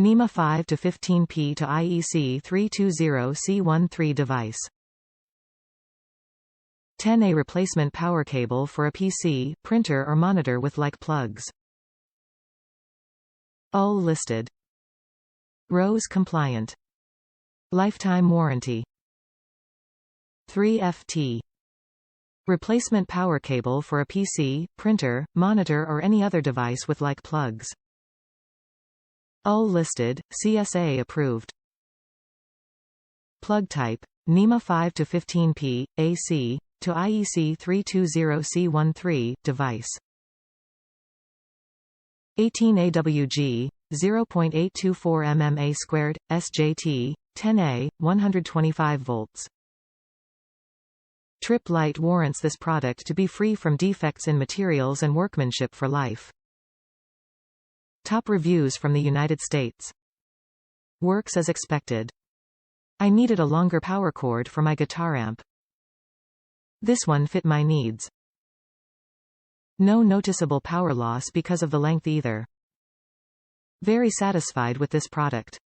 Nema 5 to 15P to IEC 320C13 device. 10A replacement power cable for a PC, printer or monitor with like plugs. All listed. Rohs compliant. Lifetime warranty. 3FT. Replacement power cable for a PC, printer, monitor or any other device with like plugs. All listed, CSA approved. Plug type, Nema 5 to 15P, AC, to IEC 320C13, device. 18AWG, 0.824 mm², SJT, 10A, 125 volts. Tripp Lite warrants this product to be free from defects in materials and workmanship for life. Top reviews from the United States. Works as expected. I needed a longer power cord for my guitar amp. This one fit my needs. No noticeable power loss because of the length either. Very satisfied with this product.